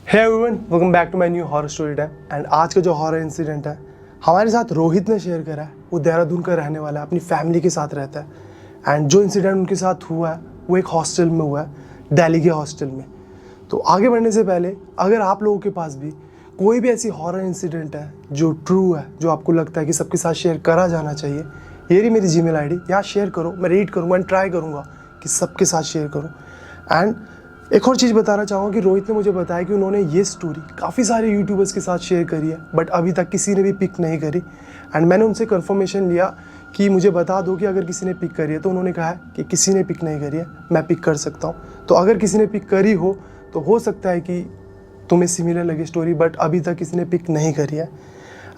Hey everyone, welcome back to my new horror story time. And आज का जो horror incident है हमारे साथ रोहित ने शेयर करा है। वो देहरादून का रहने वाला है, अपनी फैमिली के साथ रहता है। एंड जो इंसिडेंट उनके साथ हुआ है वो एक हॉस्टल में हुआ है, दिल्ली के हॉस्टल में। तो आगे बढ़ने से पहले अगर आप लोगों के पास भी कोई भी ऐसी हॉरर इंसिडेंट है जो ट्रू है, जो आपको लगता है कि सबके साथ शेयर करा जाना चाहिए, ये रही मेरी जीमेल आईडी, यहाँ शेयर करो। मैं रीड करूँगा एंड ट्राई करूँगा कि सबके साथ शेयर करूँ। एंड एक और चीज़ बताना चाहूँगा कि रोहित ने मुझे बताया कि उन्होंने ये स्टोरी काफ़ी सारे यूट्यूबर्स के साथ शेयर करी है, बट अभी तक किसी ने भी पिक नहीं करी। एंड मैंने उनसे कंफर्मेशन लिया कि मुझे बता दो कि अगर किसी ने पिक करी है, तो उन्होंने कहा है कि किसी ने पिक नहीं करी है, मैं पिक कर सकता हूँ। तो अगर किसी ने पिक करी हो तो हो सकता है कि तुम्हें सिमिलर लगे स्टोरी, बट अभी तक किसी ने पिक नहीं करी है।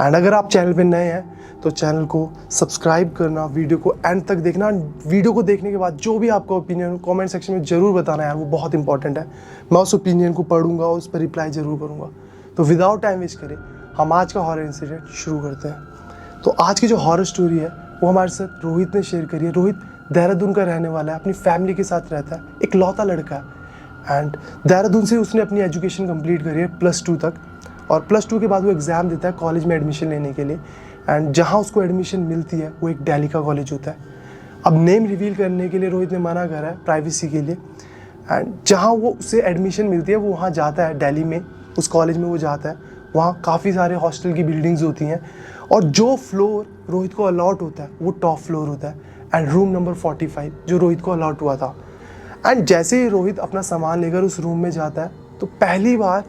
एंड अगर आप चैनल पे नए हैं तो चैनल को सब्सक्राइब करना, वीडियो को एंड तक देखना। वीडियो को देखने के बाद जो भी आपका ओपिनियन हो कमेंट सेक्शन में ज़रूर बताना यार, वो बहुत इंपॉर्टेंट है। मैं उस ओपिनियन को पढ़ूंगा और उस पर रिप्लाई ज़रूर करूंगा। तो विदाउट टाइम वेस्ट करें हम आज का हॉरर इंसिडेंट शुरू करते हैं। तो आज की जो हॉरर स्टोरी है वो हमारे साथ रोहित ने शेयर करी है। रोहित देहरादून का रहने वाला है, अपनी फैमिली के साथ रहता है, एक लौता लड़का है। एंड देहरादून से उसने अपनी एजुकेशन कंप्लीट करी है +2 तक, और +2 के बाद वो एग्ज़ाम देता है कॉलेज में एडमिशन लेने के लिए। एंड जहाँ उसको एडमिशन मिलती है वो एक दिल्ली का कॉलेज होता है। अब नेम रिवील करने के लिए रोहित ने मना करा है, प्राइवेसी के लिए। एंड जहाँ वो उसे एडमिशन मिलती है वो वहाँ जाता है, दिल्ली में उस कॉलेज में वो जाता है। वहाँ काफ़ी सारे हॉस्टल की बिल्डिंग्स होती हैं, और जो फ्लोर रोहित को अलॉट होता है वो टॉप फ्लोर होता है। एंड रूम नंबर 45 जो रोहित को अलॉट हुआ था। एंड जैसे ही रोहित अपना सामान लेकर उस रूम में जाता है तो पहली बार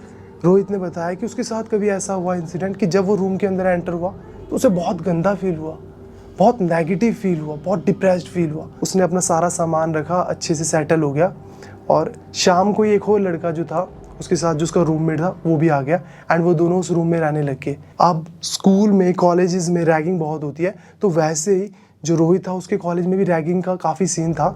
रोहित ने बताया कि उसके साथ कभी ऐसा हुआ इंसिडेंट कि जब वो रूम के अंदर एंटर हुआ तो उसे बहुत गंदा फील हुआ, बहुत नेगेटिव फील हुआ, बहुत डिप्रेस्ड फील हुआ। उसने अपना सारा सामान रखा, अच्छे से सेटल हो गया। और शाम को ही एक और लड़का जो था उसके साथ, जो उसका रूममेट था, वो भी आ गया। एंड वो दोनों उस रूम में रहने लग गए। अब स्कूल में, कॉलेजेस में रैगिंग बहुत होती है, तो वैसे ही जो रोहित था उसके कॉलेज में भी रैगिंग का काफ़ी सीन था।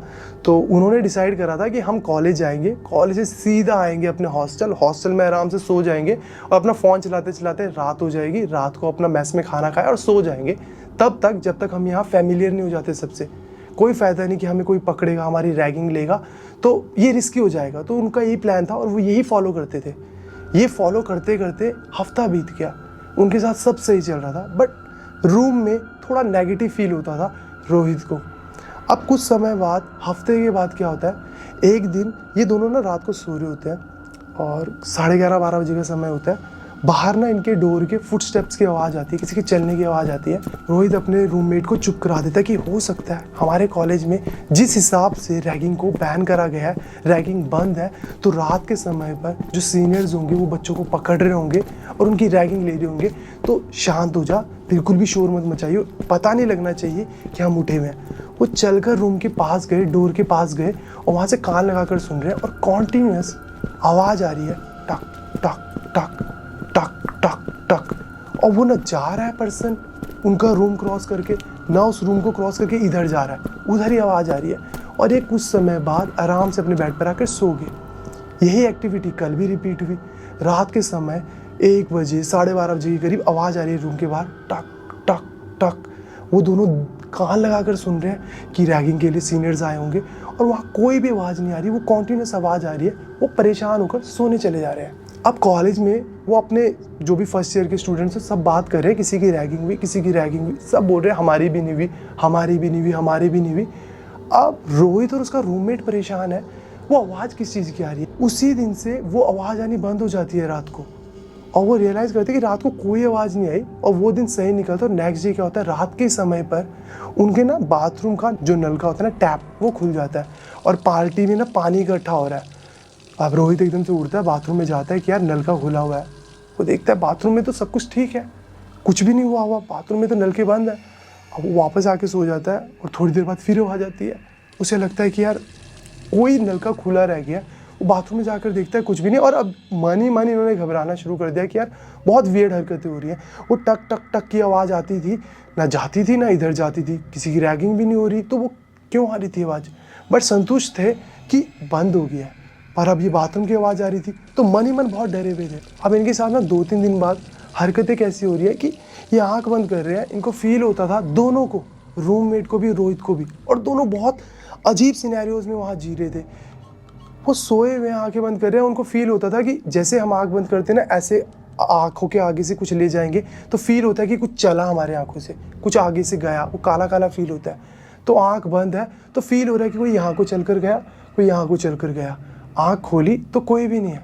तो उन्होंने डिसाइड करा था कि हम कॉलेज जाएंगे, कॉलेज से सीधा आएंगे अपने हॉस्टल में आराम से सो जाएंगे और अपना फ़ोन चलाते चलाते रात हो जाएगी। रात को अपना मेस में खाना खाए और सो जाएंगे, तब तक जब तक हम यहाँ फैमिलियर नहीं हो जाते सबसे। कोई फ़ायदा नहीं कि हमें कोई पकड़ेगा, हमारी रैगिंग लेगा, तो ये रिस्की हो जाएगा। तो उनका यही प्लान था और वो यही फॉलो करते थे। ये फॉलो करते करते हफ्ता बीत गया, उनके साथ सब सही चल रहा था, बट रूम में थोड़ा नेगेटिव फील होता था रोहित को। अब कुछ समय बाद, हफ्ते के बाद क्या होता है, एक दिन ये दोनों ना रात को सो रहे होते हैं और 11:30-12 बजे का समय होता है। बाहर ना इनके डोर के फुटस्टेप्स की आवाज़ आती है, किसी के चलने की आवाज़ आती है। रोहित अपने रूममेट को चुप करा देता है कि हो सकता है हमारे कॉलेज में जिस हिसाब से रैगिंग को बैन करा गया है, रैगिंग बंद है, तो रात के समय पर जो सीनियर्स होंगे वो बच्चों को पकड़ रहे होंगे और उनकी रैगिंग ले रहे होंगे। तो शांत हो जा, बिल्कुल भी शोर मत मचाइए, पता नहीं लगना चाहिए कि हम उठे हुए हैं। वो चलकर रूम के पास गए, डोर के पास गए और वहाँ से कान लगाकर सुन रहे हैं, और कॉन्टीन्यूस आवाज़ आ रही है, टक टक टक टक टक टक। और वो ना जा रहा है पर्सन उनका रूम क्रॉस करके, ना उस रूम को क्रॉस करके इधर जा रहा है, उधर ही आवाज़ आ रही है। और ये कुछ समय बाद आराम से अपने बेड पर आकर सो गए। यही एक्टिविटी कल भी रिपीट हुई। रात के समय 1 बजे, 12:30 बजे के करीब आवाज़ आ रही है रूम के बाहर, टक टक टक। वो दोनों कान लगाकर सुन रहे हैं कि रैगिंग के लिए सीनियर्स आए होंगे, और वहाँ कोई भी आवाज़ नहीं आ रही, वो कॉन्टीन्यूस आवाज़ आ रही है। वो परेशान होकर सोने चले जा रहे हैं। अब कॉलेज में वो अपने जो भी फर्स्ट ईयर के स्टूडेंट्स हैं सब बात कर रहे हैं, किसी की रैगिंग हुई, किसी की रैगिंग हुई। सब बोल रहे हैं हमारी भी नहीं हुई, हमारी भी नहीं हुई, हमारी भी नहीं हुई। अब रोहित और उसका रूममेट परेशान है, वो आवाज़ किस चीज़ की आ रही है। उसी दिन से वो आवाज़ आनी बंद हो जाती है रात को, और वो रियलाइज़ करते हैं कि रात को कोई आवाज़ नहीं आई, और वो दिन सही निकलता। और नेक्स्ट डे क्या होता है, रात के समय पर उनके ना बाथरूम का जो नल का होता है ना, टैप, वो खुल जाता है और पार्टी में ना पानी इकट्ठा हो रहा है। अब रोहित एकदम से उठता है, बाथरूम में जाता है कि यार नल का खुला हुआ है। वो देखता है बाथरूम में तो सब कुछ ठीक है, कुछ भी नहीं हुआ, बाथरूम में तो नल के बंद है। अब वो वापस आके सो जाता है और थोड़ी देर बाद फिर वो आ जाती है। उसे लगता है कि यार कोई नल का खुला रह गया। वो बाथरूम में जाकर देखता है कुछ भी नहीं, और अब मन ही मन इन्होंने घबराना शुरू कर दिया कि यार बहुत वियर्ड हरकतें हो रही हैं। वो टक टक टक की आवाज़ आती थी, ना जाती थी ना इधर जाती थी, किसी की रैगिंग भी नहीं हो रही, तो वो क्यों आ रही थी आवाज़। बट संतुष्ट थे कि बंद हो गया है, पर अब ये बाथरूम की आवाज़ आ रही थी, तो मन ही मन बहुत डरे हुए थे। अब इनके साथ ना 2-3 दिन बाद हरकतें कैसी हो रही है कि ये आँख बंद कर रहे हैं। इनको फील होता था दोनों को, रूममेट को भी, रोहित को भी, और दोनों बहुत अजीब सिनेरियोज़ में वहाँ जी रहे थे। वो सोए हुए आंखें बंद कर रहे हैं। उनको फील होता था कि जैसे हम आंख बंद करते हैं ना, ऐसे आंखों के आगे से कुछ ले जाएंगे तो फील होता है कि कुछ चला हमारे आंखों से, कुछ आगे से गया, वो काला काला फील होता है। तो आंख बंद है तो फील हो रहा है कि कोई यहाँ को चल कर गया, कोई यहाँ को चल कर गया। आंख खोली तो कोई भी नहीं है,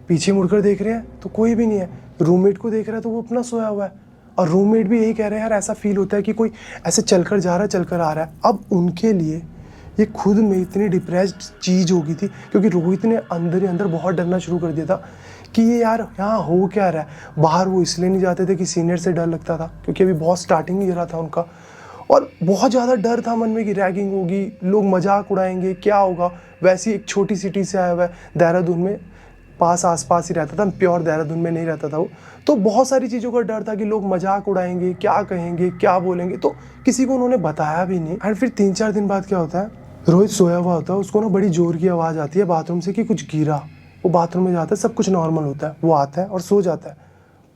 पीछे मुड़कर देख रहे हैं तो कोई भी नहीं है, रूममेट को देख रहा है तो वो अपना सोया हुआ है, और रूममेट भी यही कह रहे हैं यार ऐसा फील होता है कि कोई ऐसे चलकर जा रहा है, चलकर आ रहा है। अब उनके लिए ये खुद में इतनी डिप्रेस्ड चीज़ हो गई थी, क्योंकि रोहित ने अंदर ही अंदर बहुत डरना शुरू कर दिया था कि ये यार यहाँ हो क्या रहा है। बाहर वो इसलिए नहीं जाते थे कि सीनियर से डर लगता था, क्योंकि अभी बहुत स्टार्टिंग ईयर था उनका, और बहुत ज़्यादा डर था मन में कि रैगिंग होगी, लोग मजाक उड़ाएंगे, क्या होगा। वैसी एक छोटी सिटी से आया हुआ है, देहरादून में पास आसपास ही रहता था, प्योर देहरादून में नहीं रहता था वो। तो बहुत सारी चीज़ों का डर था कि लोग मजाक उड़ाएंगे, क्या कहेंगे, क्या बोलेंगे, तो किसी को उन्होंने बताया भी नहीं। एंड फिर 3-4 दिन बाद क्या होता है, रोहित सोया हुआ होता है, उसको ना बड़ी जोर की आवाज़ आती है बाथरूम से कि कुछ गिरा। वो बाथरूम में जाता है, सब कुछ नॉर्मल होता है, वो आता है और सो जाता है।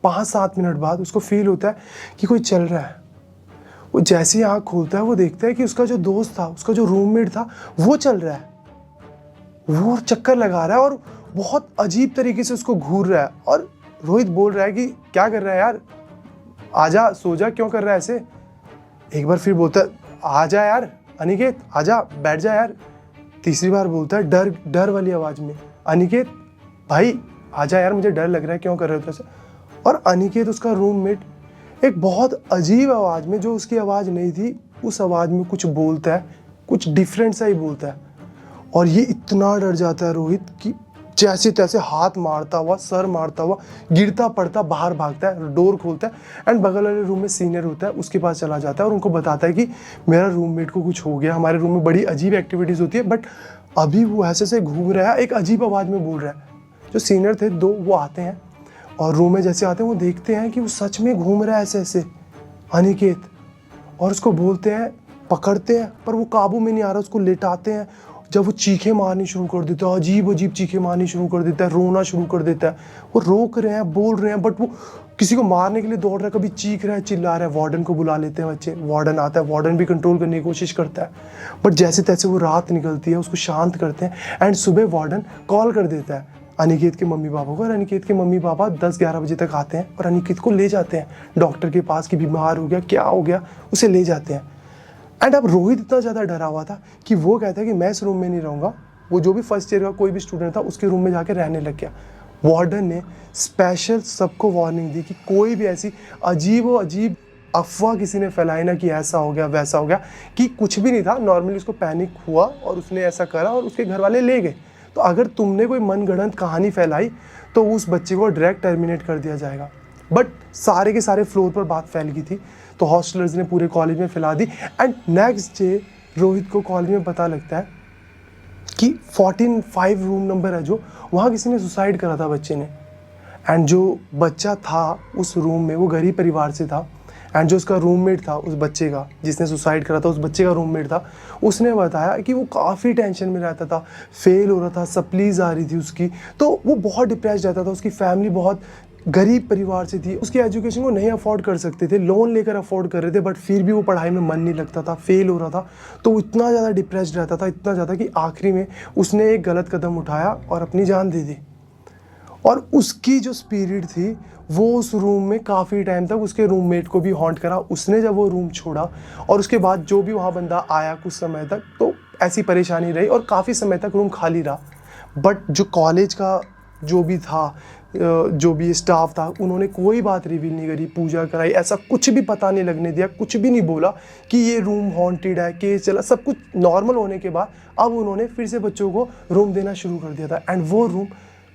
5-7 मिनट बाद उसको फील होता है कि कोई चल रहा है। वो जैसे ही आँख खोलता है वो देखता है कि उसका जो दोस्त था, उसका जो रूममेट था, वो चल रहा है, वो चक्कर लगा रहा है और बहुत अजीब तरीके से उसको घूर रहा है। और रोहित बोल रहा है कि क्या कर रहा है यार, आजा, सो जा, क्यों कर रहा है ऐसे। एक बार फिर बोलता है आजा यार अनिकेत, आजा, बैठ जा यार। तीसरी बार बोलता है डर डर वाली आवाज़ में, अनिकेत भाई आजा यार, मुझे डर लग रहा है, क्यों कर रहे हो ऐसे। और अनिकेत उसका रूममेट एक बहुत अजीब आवाज़ में, जो उसकी आवाज़ नहीं थी, उस आवाज़ में कुछ बोलता है, कुछ डिफरेंट सा ही बोलता है। और ये इतना डर जाता है रोहित कि जैसे तैसे हाथ मारता हुआ, सर मारता हुआ, गिरता पड़ता बाहर भागता है, डोर खोलता है एंड बगल वाले रूम में सीनियर होता है, उसके पास चला जाता है और उनको बताता है कि मेरा रूममेट को कुछ हो गया, हमारे रूम में बड़ी अजीब एक्टिविटीज़ होती है, बट अभी वो ऐसे से घूम रहा है, एक अजीब आवाज़ में बोल रहा है। जो सीनियर थे 2, वो आते हैं और रूम में जैसे आते हैं वो देखते हैं कि वो सच में घूम रहा है ऐसे ऐसे अनिकेत, और उसको बोलते हैं, पकड़ते हैं, पर वो काबू में नहीं आ रहा, उसको लेटाते हैं। जब वो चीखें मारनी शुरू कर देता है, अजीब अजीब चीखें मारनी शुरू कर देता है, रोना शुरू कर देता है। वो रोक रहे हैं, बोल रहे हैं, बट वो किसी को मारने के लिए दौड़ रहा है, कभी चीख रहा है, चिल्ला रहा है। वार्डन को बुला लेते हैं बच्चे, वार्डन आता है, वार्डन भी कंट्रोल करने की कोशिश करता है, बट जैसे तैसे वो रात निकलती है, उसको शांत करते हैं एंड सुबह वार्डन कॉल कर देता है अनिकेत के मम्मी पापा को, और अनिकेत के मम्मी पापा 10-11 बजे तक आते हैं और अनिकेत को ले जाते हैं डॉक्टर के पास कि बीमार हो गया, क्या हो गया, उसे ले जाते हैं। एंड अब रोहित इतना ज़्यादा डरा हुआ था कि वो कहता है कि मैं इस रूम में नहीं रहूँगा। वो जो भी फर्स्ट ईयर का कोई भी स्टूडेंट था उसके रूम में जाकर रहने लग गया। वार्डन ने स्पेशल सबको वार्निंग दी कि कोई भी ऐसी अजीब व अजीब अफवाह किसी ने फैलाई ना कि ऐसा हो गया वैसा हो गया, कि कुछ भी नहीं था, नॉर्मली उसको पैनिक हुआ और उसने ऐसा करा और उसके घर वाले ले गए। तो अगर तुमने कोई मनगढ़ंत कहानी फैलाई तो उस बच्चे को डायरेक्ट टर्मिनेट कर दिया जाएगा। बट सारे के सारे फ्लोर पर बात फैल गई थी, तो हॉस्टलर्स ने पूरे कॉलेज में फैला दी। एंड नेक्स्ट डे रोहित को कॉलेज में पता लगता है कि 14-5 रूम नंबर है जो, वहाँ किसी ने सुसाइड करा था बच्चे ने। एंड जो बच्चा था उस रूम में वो गरीब परिवार से था, एंड जो उसका रूममेट था उस बच्चे का जिसने सुसाइड करा था, उस बच्चे का रूममेट था, उसने बताया कि वो काफ़ी टेंशन में रहता था, फेल हो रहा था, सप्लीज आ रही थी उसकी, तो वो बहुत डिप्रेस्ड रहता था। उसकी फैमिली बहुत गरीब परिवार से थी, उसकी एजुकेशन को नहीं अफोर्ड कर सकते थे, लोन लेकर अफोर्ड कर रहे थे, बट फिर भी वो पढ़ाई में मन नहीं लगता था, फेल हो रहा था। तो वो इतना ज़्यादा डिप्रेस्ड रहता था, इतना ज़्यादा कि आखिरी में उसने एक गलत कदम उठाया और अपनी जान दे दी। और उसकी जो स्पिरिट थी वो उस रूम में काफ़ी टाइम तक उसके रूममेट को भी हॉन्ट करा। उसने जब वो रूम छोड़ा और उसके बाद जो भी वहाँ बंदा आया कुछ समय तक, तो ऐसी परेशानी रही और काफ़ी समय तक रूम खाली रहा। बट जो कॉलेज का जो भी था, जो भी स्टाफ था, उन्होंने कोई बात रिवील नहीं करी, पूजा कराई, ऐसा कुछ भी पता नहीं लगने दिया, कुछ भी नहीं बोला कि ये रूम हॉन्टेड है, केस चला। सब कुछ नॉर्मल होने के बाद अब उन्होंने फिर से बच्चों को रूम देना शुरू कर दिया था, एंड वो रूम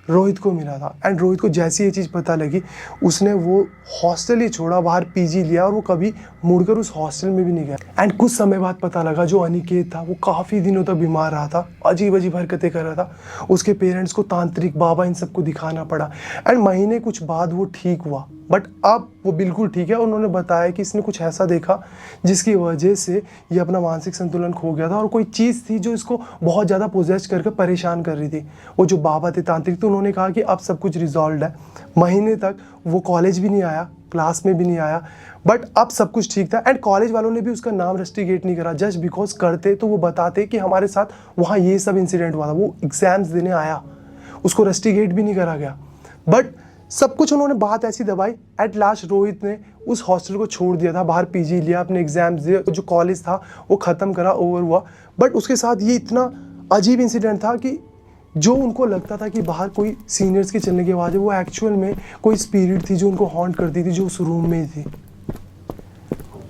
रोहित को मिला था। एंड रोहित को जैसी ये चीज़ पता लगी, उसने वो हॉस्टल ही छोड़ा, बाहर पीजी लिया और वो कभी मुड़कर उस हॉस्टल में भी नहीं गया। एंड कुछ समय बाद पता लगा जो अनिकेत था वो काफ़ी दिनों तक बीमार रहा था, अजीब अजीब हरकतें कर रहा था। उसके पेरेंट्स को तांत्रिक बाबा इन सबको दिखाना पड़ा, एंड महीने कुछ बाद वो ठीक हुआ। बट अब वो बिल्कुल ठीक है। उन्होंने बताया कि इसने कुछ ऐसा देखा जिसकी वजह से ये अपना मानसिक संतुलन खो गया था, और कोई चीज़ थी जो इसको बहुत ज़्यादा पोजेस करके परेशान कर रही थी। वो जो बाबा थे तांत्रिक, तो उन्होंने कहा कि अब सब कुछ रिजॉल्व है। महीने तक वो कॉलेज भी नहीं आया, क्लास में भी नहीं आया, बट अब सब कुछ ठीक था। एंड कॉलेज वालों ने भी उसका नाम रस्टिकेट नहीं करा, जस्ट बिकॉज करते तो वो बताते कि हमारे साथ वहाँ ये सब इंसिडेंट हुआ था। वो एग्जाम्स देने आया, उसको रस्टिकेट भी नहीं करा गया, बट सब कुछ उन्होंने बात ऐसी दबाई। एट लास्ट रोहित ने उस हॉस्टल को छोड़ दिया था, बाहर पीजी लिया, अपने एग्जाम्स दिए, जो कॉलेज था वो ख़त्म करा, ओवर हुआ। बट उसके साथ ये इतना अजीब इंसिडेंट था कि जो उनको लगता था कि बाहर कोई सीनियर्स के चलने की आवाज़ है, वो एक्चुअल में कोई स्पिरिट थी जो उनको हॉन्ट करती थी, जो उस रूम में थी।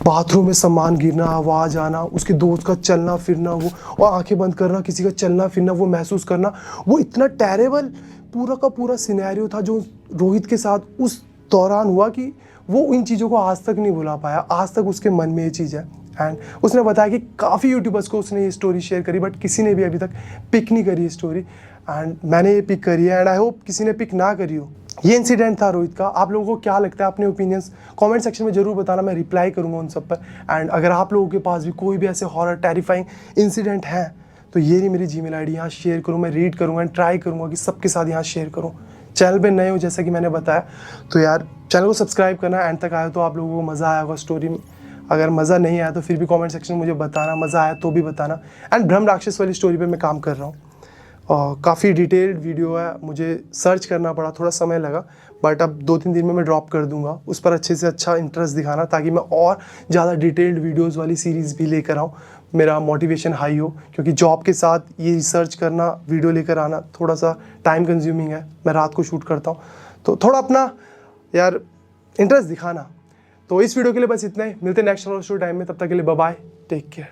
बाथरूम में सामान गिरना, आवाज़ आना, उसके दोस्त का चलना फिरना, वो और आंखें बंद करना, किसी का चलना फिरना, वो महसूस करना, वो इतना टेरेबल पूरा का पूरा सिनेरियो था जो रोहित के साथ उस दौरान हुआ कि वो इन चीज़ों को आज तक नहीं भुला पाया। आज तक उसके मन में ये चीज़ है। एंड उसने बताया कि काफ़ी यूट्यूबर्स को उसने ये स्टोरी शेयर करी, बट किसी ने भी अभी तक पिक नहीं करी ये स्टोरी। एंड मैंने ये पिक करी है, एंड आई होप किसी ने पिक ना करी हो। ये इंसिडेंट था रोहित का। आप लोगों को क्या लगता है, अपने ओपिनियंस कमेंट सेक्शन में जरूर बताना, मैं रिप्लाई करूँगा उन सब पर। एंड अगर आप लोगों के पास भी कोई भी ऐसे हॉरर टेरिफाइंग इंसिडेंट हैं तो ये नहीं मेरी जीमेल आईडी, यहाँ शेयर करूँ, मैं रीड करूँगा एंड ट्राई करूँगा कि सबके साथ यहाँ शेयर करूँ। चैनल पे नए हो जैसा कि मैंने बताया तो यार चैनल को सब्सक्राइब करना। एंड तक आया तो आप लोगों को मज़ा आया होगा स्टोरी में। अगर मज़ा नहीं आया तो फिर भी कमेंट सेक्शन में मुझे बताना, मज़ा आया तो भी बताना। एंड ब्रह्म राक्षस वाली स्टोरी पे मैं काम कर रहा हूँ, काफ़ी डिटेल्ड वीडियो है, मुझे सर्च करना पड़ा, थोड़ा समय लगा, बट अब 2-3 दिन में मैं ड्रॉप कर दूंगा। उस पर अच्छे से अच्छा इंटरेस्ट दिखाना ताकि मैं और ज़्यादा डिटेल्ड वीडियोस वाली सीरीज़ भी लेकर आऊँ, मेरा मोटिवेशन हाई हो। क्योंकि जॉब के साथ ये रिसर्च करना, वीडियो लेकर आना थोड़ा सा टाइम कंज्यूमिंग है। मैं रात को शूट करता हूँ, तो थोड़ा अपना यार इंटरेस्ट दिखाना। तो इस वीडियो के लिए बस इतना ही, मिलते हैं नेक्स्ट टाइम में। तब तक के लिए बाय बाय, टेक केयर।